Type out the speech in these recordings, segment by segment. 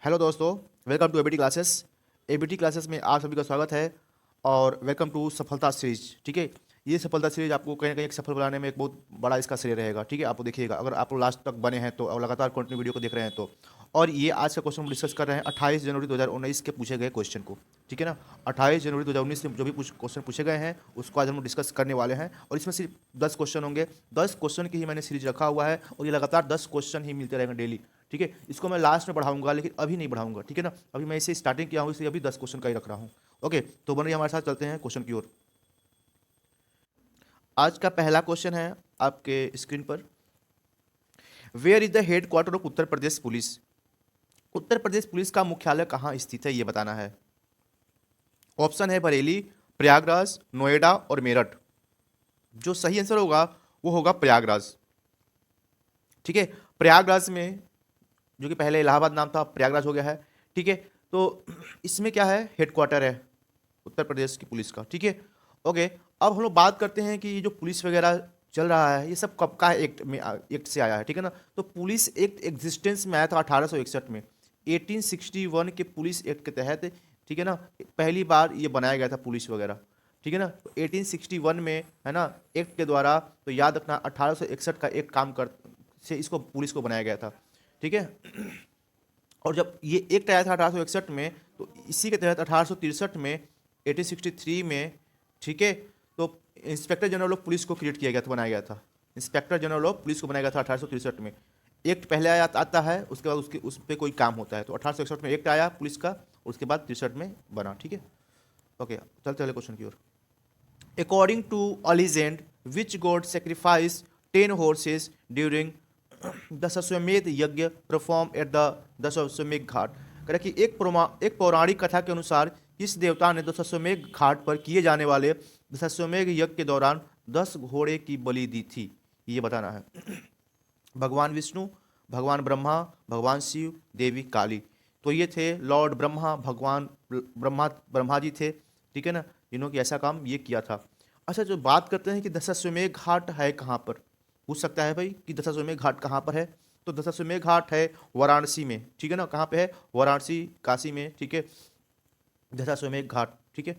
Hello दोस्तों, welcome to ABT classes. ABT classes में आप सभी का स्वागत है और वेलकम टू सफलता सीरीज। ठीक है, ये सफलता सीरीज आपको कहीं ना कहीं एक सफल बनाने में एक बहुत बड़ा इसका श्रेय रहेगा। ठीक है, आप देखिएगा अगर आप लास्ट तक बने हैं तो और लगातार कंटिन्यू वीडियो को देख रहे हैं तो। और ये आज का क्वेश्चन हम डिस्कस कर रहे हैं 28 जनवरी 2019 के पूछे गए क्वेश्चन को। ठीक है ना, 28 जनवरी 2019 से जो भी क्वेश्चन पूछे गए हैं उसको आज हम डिस्कस करने वाले हैं। और इसमें सिर्फ 10 क्वेश्चन होंगे। 10 क्वेश्चन की ही मैंने सीरीज रखा हुआ है और ये लगातार 10 क्वेश्चन ही मिलते रहेंगे डेली। ठीक है, इसको मैं लास्ट में बढ़ाऊंगा लेकिन अभी नहीं बढ़ाऊंगा। ठीक है ना, अभी मैं इसे स्टार्टिंग किया हूँ इसलिए अभी 10 क्वेश्चन का ही रख रहा हूँ। ओके, तो बनिए हमारे साथ चलते हैं क्वेश्चन की ओर। आज का पहला क्वेश्चन है आपके स्क्रीन पर। Where is the headquarter of Uttar Pradesh police? Uttar Pradesh police का मुख्यालय कहाँ स्थित है ये बताना है। ऑप्शन है बरेली, प्रयागराज, नोएडा और मेरठ। जो सही आंसर होगा वो होगा प्रयागराज। ठीक है, प्रयागराज में, जो कि पहले इलाहाबाद नाम था, प्रयागराज हो गया है। ठीक है, तो इसमें क्या है, हेडक्वार्टर है उत्तर प्रदेश की पुलिस का। ठीक है, ओके। अब हम लोग बात करते हैं कि ये जो पुलिस वगैरह चल रहा है ये सब कब का एक्ट में एक्ट से आया है। ठीक है ना, तो पुलिस एक्ट एग्जिस्टेंस में आया था 1861 में। 1861 के पुलिस एक्ट के तहत, ठीक है ना, पहली बार ये बनाया गया था पुलिस वगैरह। ठीक है ना, तो 1861 में, है ना, एक्ट के द्वारा, तो याद रखना 1861 का एक काम कर से इसको पुलिस को बनाया गया था। ठीक है, और जब ये एक्ट आया था 1861 में, तो इसी के तहत 1863 में, 1863 में, ठीक है, तो इंस्पेक्टर जनरल ऑफ पुलिस को क्रिएट किया गया था, बनाया गया था। इंस्पेक्टर जनरल ऑफ पुलिस को बनाया गया था 1863 में। एक्ट पहले आता है, उसके बाद उसके उस पर कोई काम होता है। तो 1861 में एक्ट आया पुलिस का, उसके बाद 63 में बना। ठीक है, ओके, चलते अगले क्वेश्चन की ओर। According to a legend, which god sacrifice 10 horses during Dashashwamedh yajna perform at the Dashashwamedh Ghat? कह कि एक पौराणिक कथा के अनुसार किस देवता ने दशाश्वमेध घाट पर किए जाने वाले दशाश्वमेध यज्ञ के दौरान 10 घोड़े की बलि दी थी, ये बताना है। भगवान विष्णु, भगवान ब्रह्मा, भगवान शिव, देवी काली। तो ये थे लॉर्ड ब्रह्मा, भगवान ब्रह्मा जी थे। ठीक है ना, जिन्होंने ऐसा काम ये किया था। अच्छा, जो बात करते हैं कि दशाश्वमेध घाट है कहाँ पर, पूछ सकता है भाई कि दशाश्वमेध घाट कहाँ पर है। तो दशाश्वमेध घाट है वाराणसी में। ठीक है ना, कहाँ पे है, वाराणसी, काशी में। ठीक है, दशाश्वमेध घाट। ठीक है,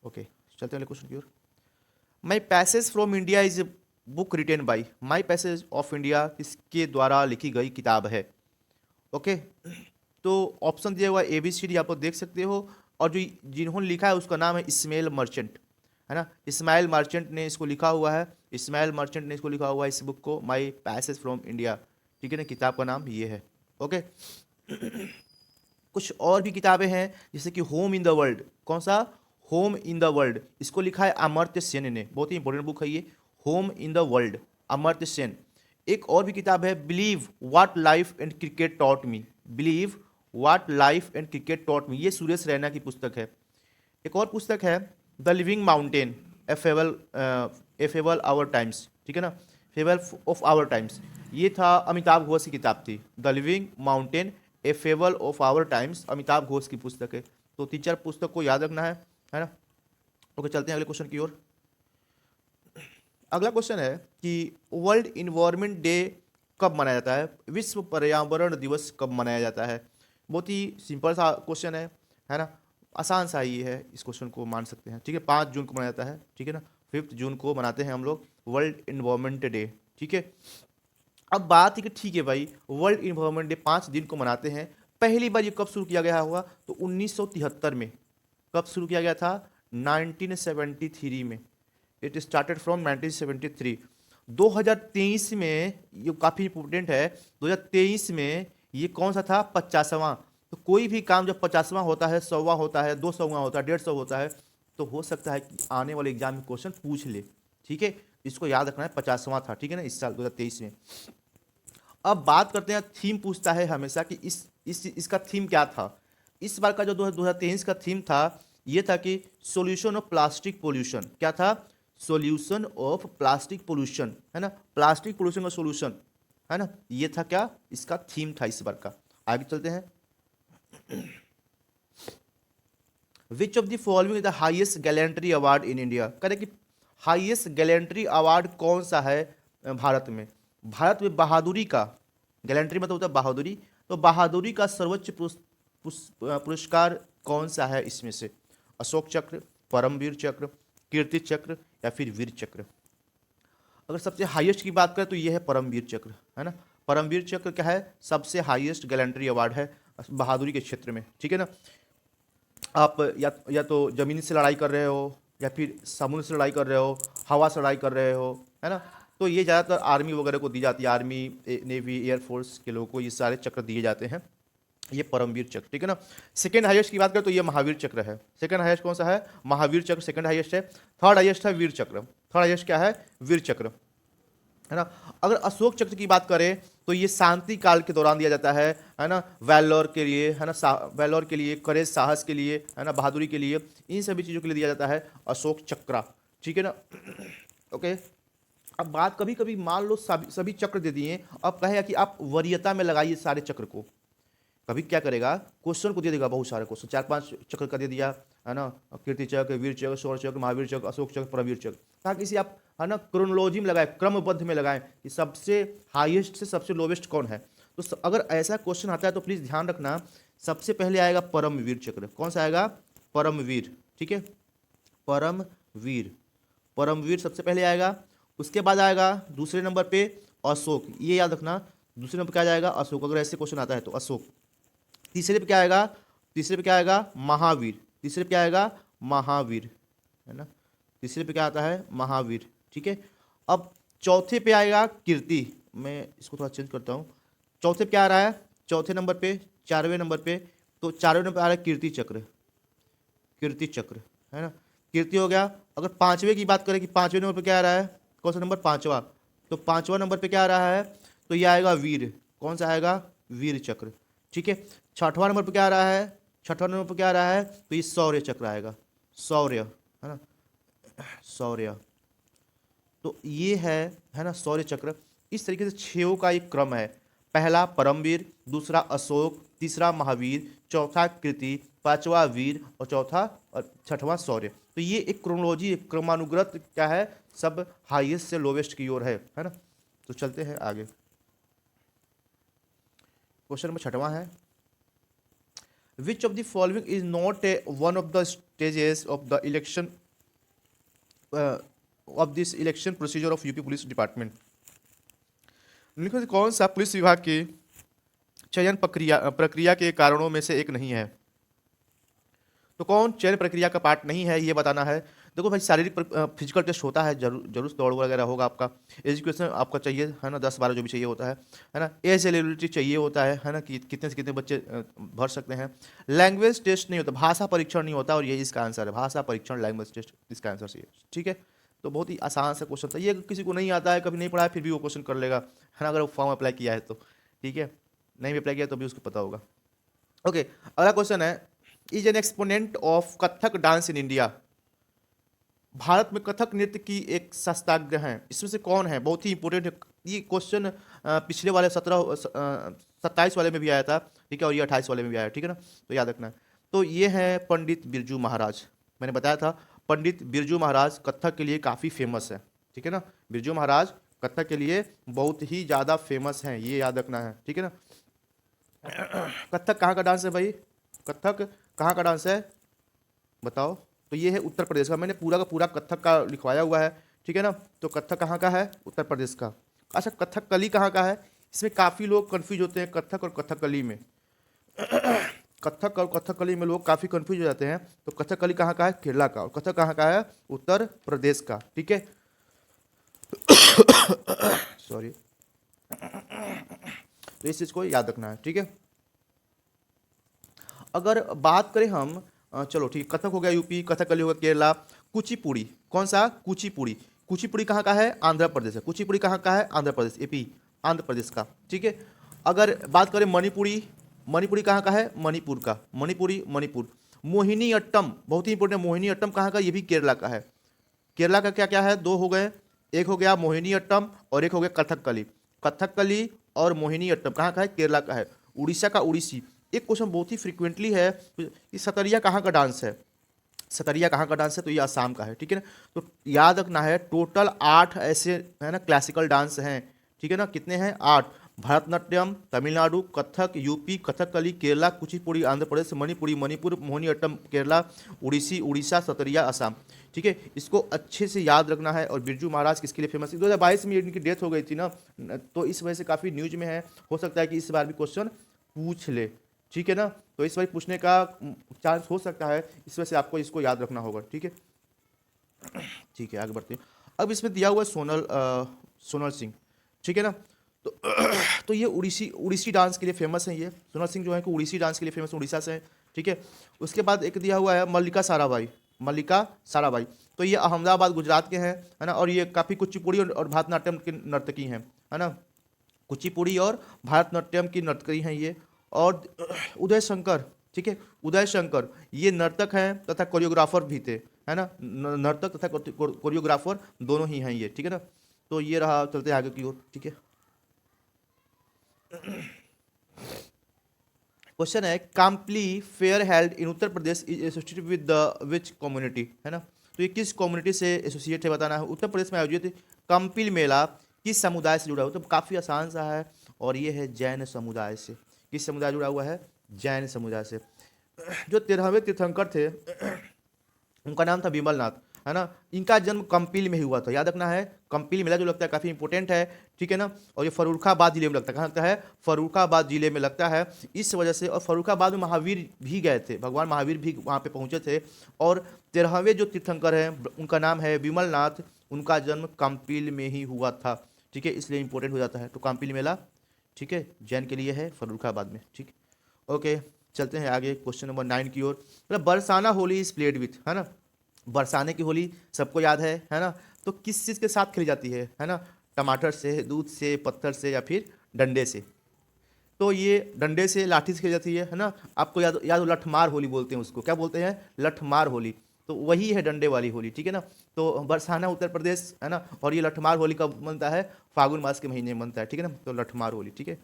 ओके, चलते हैं क्वेश्चन की ओर। My passage from India is book written by, my passage of India किसके द्वारा लिखी गई किताब है। ओके, तो ऑप्शन दिया हुआ ABCD आप लोग देख सकते हो। और जो जिन्होंने लिखा है उसका नाम है इस्माइल मर्चेंट, है ना। इस्माइल मर्चेंट ने इसको लिखा हुआ है। इस्माइल मर्चेंट ने इसको लिखा हुआ है, इस बुक को, माई पैसेज फ्रॉम इंडिया। ठीक है ना, किताब का नाम ये है। ओके, कुछ और भी किताबें हैं जैसे कि होम इन द वर्ल्ड। कौन सा, होम इन द वर्ल्ड, इसको लिखा है अमर्त्य सेन ने। बहुत ही इंपॉर्टेंट बुक है ये, home in the world, Amartya Sen. एक और भी किताब है, believe what life and cricket taught me, believe what life and cricket taught me, ये सुरेश रैना की पुस्तक है। एक और पुस्तक है the living mountain, a fable our times. ठीक है ना, फेबल ऑफ आवर टाइम्स, ये था अमिताभ घोष की किताब थी। The living mountain, a fable of our times, Amitav Ghosh की पुस्तक है। तो 3-4 पुस्तक को याद रखना है ना। ओके, चलते हैं अगले क्वेश्चन की ओर। अगला क्वेश्चन है कि वर्ल्ड इन्वायरमेंट डे कब मनाया जाता है, विश्व पर्यावरण दिवस कब मनाया जाता है। बहुत ही सिंपल सा क्वेश्चन है ना, आसान सा ही है, इस क्वेश्चन को मान सकते हैं। ठीक है, 5 जून को मनाया जाता है। ठीक है ना, 5 जून को मनाते हैं हम लोग वर्ल्ड इन्वायरमेंट डे। ठीक है, अब बात है कि ठीक है भाई, वर्ल्ड इन्वायरमेंट डे 5 दिन को मनाते हैं। पहली बार ये कब शुरू किया गया होगा, तो 1973 में। कब शुरू किया गया था, 1973 में। It started from 1973। 2023 में, ये काफ़ी इंपॉर्टेंट है, 2023 में ये कौन सा था, 50वां। तो कोई भी काम जब 50वां होता है, 100वां होता है, 200वां होता है, 150 होता है, तो हो सकता है कि आने वाले एग्जाम में क्वेश्चन पूछ ले। ठीक है, इसको याद रखना है, 50वां था। ठीक है ना, इस साल 2023 में। अब बात करते हैं, थीम पूछता है हमेशा कि इसका थीम क्या था। इस बार का जो 2023 का थीम था, ये था कि सॉल्यूशन ऑफ प्लास्टिक पोल्यूशन। क्या था, सॉल्यूशन ऑफ प्लास्टिक पोल्यूशन, है ना, प्लास्टिक पोल्यूशन का सॉल्यूशन, है ना, ये था क्या, इसका थीम था इस बार का। आगे चलते हैं। Which of the following is the highest gallantry award in India, कह रहे कि हाईएस्ट गैलेंट्री अवार्ड कौन सा है भारत में। भारत में बहादुरी का गैलेंट्री मतलब होता है बहादुरी। तो बहादुरी का सर्वोच्च पुरस्कार कौन सा है इसमें से? अशोक चक्र, परमवीर चक्र, कीर्ति चक्र या फिर वीर चक्र? अगर सबसे हाईएस्ट की बात करें तो ये है परमवीर चक्र, है ना। परमवीर चक्र क्या है? सबसे हाईएस्ट गैलेंट्री अवार्ड है बहादुरी के क्षेत्र में, ठीक है ना। आप या तो जमीन से लड़ाई कर रहे हो, या फिर समुद्र से लड़ाई कर रहे हो, हवा से लड़ाई कर रहे हो, है ना। तो ये ज़्यादातर आर्मी वगैरह को दी जाती है, आर्मी, नेवी, एयरफोर्स के लोगों को ये सारे चक्र दिए जाते हैं। ये परमवीर चक्र, ठीक है ना। सेकंड हाईएस्ट की बात करें तो ये महावीर चक्र है। सेकंड हाईएस्ट कौन सा है? महावीर चक्र सेकंड हाईएस्ट है। थर्ड हाईएस्ट है वीर चक्र। थर्ड हाईएस्ट क्या है? वीर चक्र, है ना। अगर अशोक चक्र की बात करें तो ये शांति काल के दौरान दिया जाता है ना, वैलोर के लिए, है ना, वैलोर के लिए, करेज, साहस के लिए, है ना, बहादुरी के लिए, इन सभी चीज़ों के लिए दिया जाता है अशोक चक्र, ठीक है ना। ओके, अब बात कभी कभी मान लो सभी चक्र दे दिए, अब कहेगा कि आप वरीयता में लगाइए सारे चक्र को। कभी क्या करेगा, क्वेश्चन को दे देगा बहुत सारे क्वेश्चन, 4-5 चक्र का दे दिया, है ना, कीर्ति चक्र, वीर चक्र, शौर्य चक्र, महावीर चक्र, अशोक चक्र, परमवीर चक्र, ताकि इसे आप, है ना, क्रोनोलॉजी में लगाए, क्रमबद्ध में लगाएं कि सबसे हाईएस्ट से सबसे लोवेस्ट कौन है। तो अगर ऐसा क्वेश्चन आता है तो प्लीज़ ध्यान रखना, सबसे पहले आएगा परमवीर चक्र। कौन सा आएगा? परमवीर, ठीक है, परमवीर, परमवीर सबसे पहले आएगा। उसके बाद आएगा दूसरे नंबर पे अशोक, ये याद रखना, दूसरे नंबर क्या जाएगा? अशोक, अगर ऐसे क्वेश्चन आता है तो अशोक। तीसरे पे क्या आएगा? तीसरे पे क्या आएगा? महावीर। तीसरे पे क्या आएगा? महावीर, है ना। तीसरे पे क्या आता है? महावीर, ठीक है। अब चौथे पे आएगा कीर्ति। मैं इसको थोड़ा चेंज करता हूँ। चौथे पे क्या आ रहा है? चौथे नंबर पे, 4वें नंबर पे, तो 4वें नंबर पे आ रहा है कीर्ति चक्र, कीर्ति चक्र, है ना। कीर्ति हो गया। अगर 5वें की बात करें कि 5वें नंबर पे क्या आ रहा है? कौन सा नंबर? 5वां। तो 5वां नंबर पे क्या आ रहा है? तो ये आएगा वीर। कौन सा आएगा? वीर चक्र, ठीक है। 6वां नंबर पे क्या आ रहा है? 6वां नंबर पे क्या आ रहा है? तो ये शौर्य चक्र आएगा, शौर्य, है ना, शौर्य। तो ये है ना, शौर्य चक्र। इस तरीके से 6 का एक क्रम है। पहला परमवीर, दूसरा अशोक, तीसरा महावीर, चौथा कीर्ति, 5वां वीर और चौथा और 6वां शौर्य। तो ये एक क्रोनोलॉजी, क्रमानुगत क्या है, सब हाईएस्ट से लोवेस्ट की ओर है ना। तो चलते हैं आगे। क्वेश्चन नंबर 6वां है, which of the following is not a one of the stages of the election of this election procedure of UP police department. निम्नलिखित में कौन सा पुलिस विभाग के चयन प्रक्रिया के कारणों में से एक नहीं है? तो कौन चयन प्रक्रिया का पार्ट नहीं है, ये बताना है। देखो भाई, शारीरिक फिजिकल टेस्ट होता है, जरूर दौड़ वगैरह होगा आपका, एजुकेशन आपका चाहिए, है ना, 10-12 जो भी चाहिए होता है ना, एज एलिजिबिलिटी चाहिए होता है ना, कि कितने से कितने बच्चे भर सकते हैं। लैंग्वेज टेस्ट नहीं होता, भाषा परीक्षण नहीं होता, और ये इसका आंसर है, भाषा परीक्षण, लैंग्वेज टेस्ट इसका आंसर चाहिए, ठीक है। तो बहुत ही आसान सा क्वेश्चन था ये, किसी को नहीं आता है, कभी नहीं पढ़ा है, फिर भी वो क्वेश्चन कर लेगा, है ना, अगर वो फॉर्म अप्लाई किया है तो, ठीक है। नहीं भी अप्लाई किया तो भी उसको पता होगा। ओके, अगला क्वेश्चन है, is an exponent of Kathak dance in India. Bharat में कथक नृत्य की एक शास्त्रज्ञ हैं, इसमें से कौन है? बहुत ही इंपॉर्टेंट है ये क्वेश्चन, पिछले वाले 27 वाले में भी आया था, ठीक है, और ये 28 वाले में भी आया, ठीक है ना, तो याद रखना है। तो ये है पंडित बिरजू महाराज। मैंने बताया था पंडित बिरजू महाराज कथक के लिए काफ़ी फेमस है, ठीक है ना। बिरजू महाराज कथक के लिए बहुत ही ज़्यादा फेमस हैं, ये याद रखना है, ठीक है ना। कथक कहाँ का डांस है भाई? कथक कहाँ का डांस है बताओ? तो ये है उत्तर प्रदेश का, मैंने पूरा का पूरा कथक का लिखवाया हुआ है, ठीक है ना। तो कथक कहाँ का है? उत्तर प्रदेश का। अच्छा, कथकली कहाँ का है? इसमें काफ़ी लोग कंफ्यूज होते हैं कथक और कथकली में। कथक और कथकली में लोग काफ़ी कंफ्यूज हो जाते हैं। तो कथकली कहाँ का है? केरला का। और कथक कहाँ का है? उत्तर प्रदेश का, ठीक है। सॉरी, तो इस चीज़ को याद रखना है, ठीक है। अगर बात करें हम, चलो ठीक, कथक हो गया यूपी, कथकली हो गया केरला। कुचिपुड़ी, कौन सा? कुचिपुड़ी। कुचिपुड़ी कहाँ का है? आंध्र प्रदेश है। कुचिपुड़ी कहाँ का है? आंध्र प्रदेश, एपी, आंध्र प्रदेश का, ठीक है। अगर बात करें मणिपुरी, मणिपुरी कहाँ का है? मणिपुर का, मणिपुरी, मणिपुर। मोहिनी अट्टम, बहुत ही इंपॉर्टेंट, मोहिनी अट्टम कहाँ का? ये भी केरला का है। केरला का क्या क्या है? 2 हो गए, एक हो गया मोहिनी अट्टम और एक हो गया कथकली। कथकली और मोहिनी अट्टम कहाँ का है? केरला का है। उड़ीसा का उड़ीसी। एक क्वेश्चन बहुत ही फ्रीक्वेंटली है कि सतरिया कहाँ का डांस है? सतरिया कहाँ का डांस है? तो ये आसाम का है, ठीक है ना। तो याद रखना है, टोटल 8 ऐसे, है ना, क्लासिकल डांस हैं, ठीक है ना। कितने हैं? 8। भारतनाट्यम तमिलनाडु, कथक यूपी, कथकली केरला, कुचिपुड़ी आंध्र प्रदेश, मणिपुरी मणिपुर, मोहिनीअट्टम केरला, उड़ीसी उड़ीसा, सतरिया असम। ठीक है, इसको अच्छे से याद रखना है। और बिरजू महाराज किसके लिए फेमस है? 2022 में इनकी डेथ हो गई थी ना, तो इस वजह से काफ़ी न्यूज में है। हो सकता है कि इस बार भी क्वेश्चन पूछ ले, ठीक है ना, तो इस बार पूछने का चांस हो सकता है, इस वजह से आपको इसको याद रखना होगा। ठीक है, ठीक है, आगे बढ़ते हैं। अब इसमें दिया हुआ है सोनल सिंह, ठीक है ना, तो तो ये उड़ीसी डांस के लिए फेमस है। ये सोनल सिंह जो है कि उड़ीसी डांस के लिए फेमस, उड़ीसा से है। ठीक है, उसके बाद एक दिया हुआ है मल्लिका साराभाई, तो ये अहमदाबाद गुजरात के हैं, है ना, और ये काफ़ी कुचिपुड़ी और भारतनाट्यम के नर्तकी हैं, है ना, कुचिपुड़ी और भारतनाट्यम की नर्तकी हैं ये। और उदय शंकर, ठीक है, उदय शंकर ये नर्तक हैं तथा कोरियोग्राफर भी थे, है ना, नर्तक तथा कोरियोग्राफर दोनों ही हैं ये। ठीक है ना, तो ये रहा, चलते हैं आगे की ओर। ठीक है, क्वेश्चन है Kampili fair held in Uttar Pradesh is associated with the which community, है ना, तो ये किस कम्युनिटी से एसोसिएट है बताना है। उत्तर प्रदेश में आयोजित काम्पिल मेला किस समुदाय से जुड़ा हुआ, तो काफ़ी आसान सा है, और ये है जैन समुदाय से। किस समुदाय जुड़ा हुआ है? जैन समुदाय से। जो 13वें तीर्थंकर थे उनका नाम था विमलनाथ, है ना, इनका जन्म कंपिल में ही हुआ था, याद रखना है। कंपिल मेला जो लगता है काफ़ी इंपॉर्टेंट है, ठीक है ना, और ये फर्रुखाबाद जिले में लगता है। कहाँ लगता है? फर्रुखाबाद जिले में लगता है, इस वजह से। और फर्रुखाबाद में महावीर भी गए थे, भगवान महावीर भी वहाँ पे पहुँचे थे। और 13वें जो तीर्थंकर हैं उनका नाम है विमलनाथ, उनका जन्म कंपिल में ही हुआ था। ठीक है, इसलिए इंपॉर्टेंट हो जाता है। तो कंपिल मेला, ठीक है, जैन के लिए है, फर्रुखाबाद में। ठीक, ओके, चलते हैं आगे क्वेश्चन नंबर 9 की ओर। मतलब Barsana Holi is played with, है ना, बरसाने की होली सबको याद है ना, तो किस चीज़ के साथ खेली जाती है ना, टमाटर से, दूध से, पत्थर से, या फिर डंडे से। तो ये डंडे से, लाठी से खेली जाती है ना। आपको याद हो, लठमार होली बोलते हैं उसको, क्या बोलते हैं? लठमार होली, तो वही है डंडे वाली होली। ठीक है ना, तो बरसाना उत्तर प्रदेश, है ना, और ये लठमार होली कब बनता है? फागुन मास के महीने में बनता है। ठीक है ना, तो लठमार होली। ठीक है,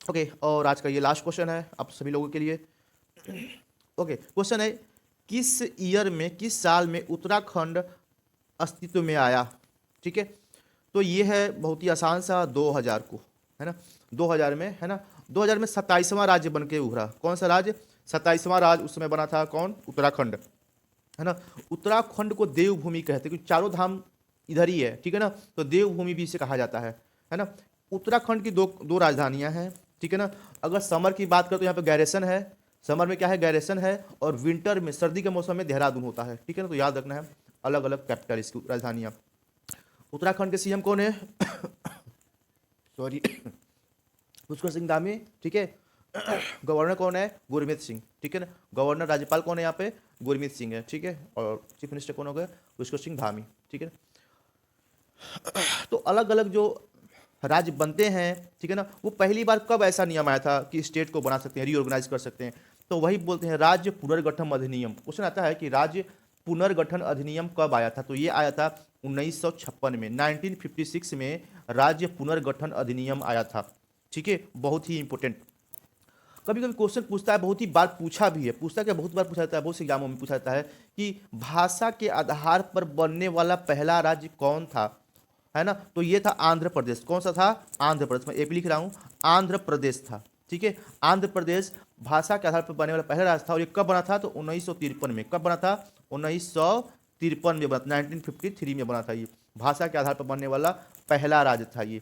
ओके, और आज का ये लास्ट क्वेश्चन है आप सभी लोगों के लिए। ओके, क्वेश्चन है किस ईयर में, किस साल में उत्तराखंड अस्तित्व में आया? ठीक है, तो ये है बहुत ही आसान सा, 2000 को, है ना, 2000 में, है ना, 2000 में 27वां राज्य बन के उभरा। कौन सा राज्य? 27वां राज्य उस समय बना था, कौन? उत्तराखंड, है ना। उत्तराखंड को देवभूमि कहते हैं क्योंकि चारों धाम इधर ही है। ठीक है ना, तो देवभूमि भी इसे कहा जाता है ना। उत्तराखंड की दो राजधानियां हैं। ठीक है ना, अगर समर की बात करें तो यहाँ पे गैरेसन है, समर में क्या है? गैरेसन है, और विंटर में, सर्दी के मौसम में देहरादून होता है। ठीक है ना, तो याद रखना है, अलग अलग कैपिटल इसकी राजधानियाँ। उत्तराखंड के सीएम कौन है? सॉरी, पुष्कर सिंह धामी। ठीक है, गवर्नर कौन है? गुरमीत सिंह। ठीक है ना, गवर्नर, राज्यपाल कौन है यहाँ पे? गुरमीत सिंह है। ठीक है, और चीफ मिनिस्टर कौन हो गए? पुष्कर सिंह धामी। ठीक है, तो अलग अलग जो राज्य बनते हैं, ठीक है ना, वो पहली बार कब ऐसा नियम आया था कि स्टेट को बना सकते हैं, रीऑर्गेनाइज कर सकते हैं? तो वही बोलते हैं राज्य पुनर्गठन अधिनियम। क्वेश्चन आता है कि राज्य पुनर्गठन अधिनियम कब आया था? तो ये आया था 1956 में, 1956 में राज्य पुनर्गठन अधिनियम आया था। ठीक है, बहुत ही इंपॉर्टेंट। कभी कभी क्वेश्चन पूछता है, बहुत ही बार पूछा भी है, पूछता क्या, बहुत बार पूछा जाता है, बहुत से एग्जामों में पूछा जाता है कि भाषा के आधार पर बनने वाला पहला राज्य कौन था, है ना, तो ये था आंध्र प्रदेश। कौन सा था? आंध्र प्रदेश। मैं एक लिख रहा हूँ, आंध्र प्रदेश था। ठीक है, आंध्र प्रदेश भाषा के आधार पर बनने वाला पहला राज्य था। और ये कब बना था? तो 1953 में। कब बना था? 1953 में बना, 1953 में बना था। ये भाषा के आधार पर बनने वाला पहला राज्य था ये।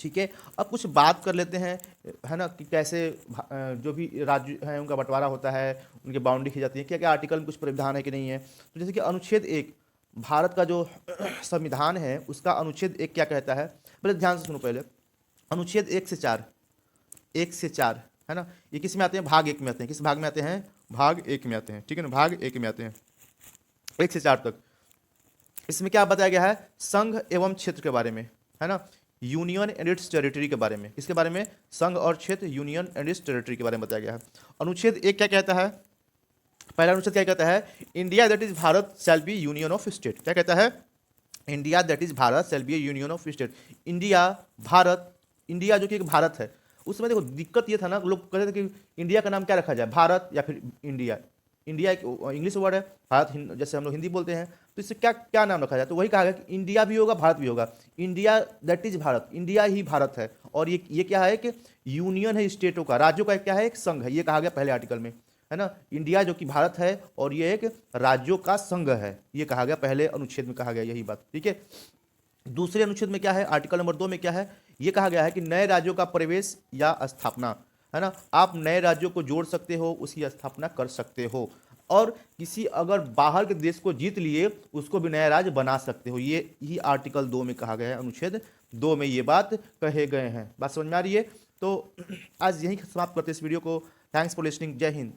ठीक है, अब कुछ बात कर लेते हैं, है ना, कि कैसे जो भी राज्य हैं उनका बंटवारा होता है, उनकी बाउंड्री की जाती है, क्या क्या आर्टिकल में कुछ प्रावधान है कि नहीं है। तो जैसे कि अनुच्छेद 1, भारत का जो संविधान है उसका अनुच्छेद 1 क्या कहता है? पहले ध्यान से सुनो पहले। अनुच्छेद 1 से 4, 1 से 4, है ना, ये किस में आते हैं? भाग 1 में आते हैं। किस भाग में आते हैं? भाग 1 में आते हैं। ठीक है ना, भाग 1 में आते हैं, 1 से 4 तक। इसमें क्या बताया गया है? संघ एवं क्षेत्र के बारे में, है ना, यूनियन एंड इट्स टेरिटरी के बारे में। किसके बारे में? संघ और क्षेत्र, यूनियन एंड इट्स टेरिटरी के बारे में बताया गया है। अनुच्छेद 1 क्या कहता है? पहला अनुच्छेद क्या कहता है? India that is Bharat shall be union of state. क्या कहता है? India that is Bharat shall be union of state. India, Bharat, India जो कि एक भारत है, उस समय देखो दिक्कत ये था ना, लोग कहते थे कि इंडिया का नाम क्या रखा जाए, भारत या फिर इंडिया। इंडिया एक इंग्लिश वर्ड है, भारत जैसे हम लोग हिंदी बोलते हैं, तो इससे क्या क्या नाम रखा जाए, तो वही कहा गया कि इंडिया भी होगा भारत भी होगा। India that is Bharat, India ही भारत है। और ये क्या है कि यूनियन है स्टेटों का, राज्यों का क्या है, एक संघ है, ये कहा गया पहले आर्टिकल में, है ना। इंडिया जो कि भारत है और ये एक राज्यों का संघ है, ये कहा गया पहले अनुच्छेद में, कहा गया यही बात, ठीक है। दूसरे अनुच्छेद में क्या है, आर्टिकल नंबर 2 में क्या है, ये कहा गया है कि नए राज्यों का प्रवेश या स्थापना, है ना, आप नए राज्यों को जोड़ सकते हो, उसकी स्थापना कर सकते हो। और किसी अगर बाहर के देश को जीत लिए उसको भी नया राज्य बना सकते हो, ये ही आर्टिकल 2 में कहा गया है, अनुच्छेद 2 में ये बात कहे गए हैं। बात समझ में आ रही है? तो आज यही समाप्त करते हैं इस वीडियो को। Thanks for listening. जय हिंद।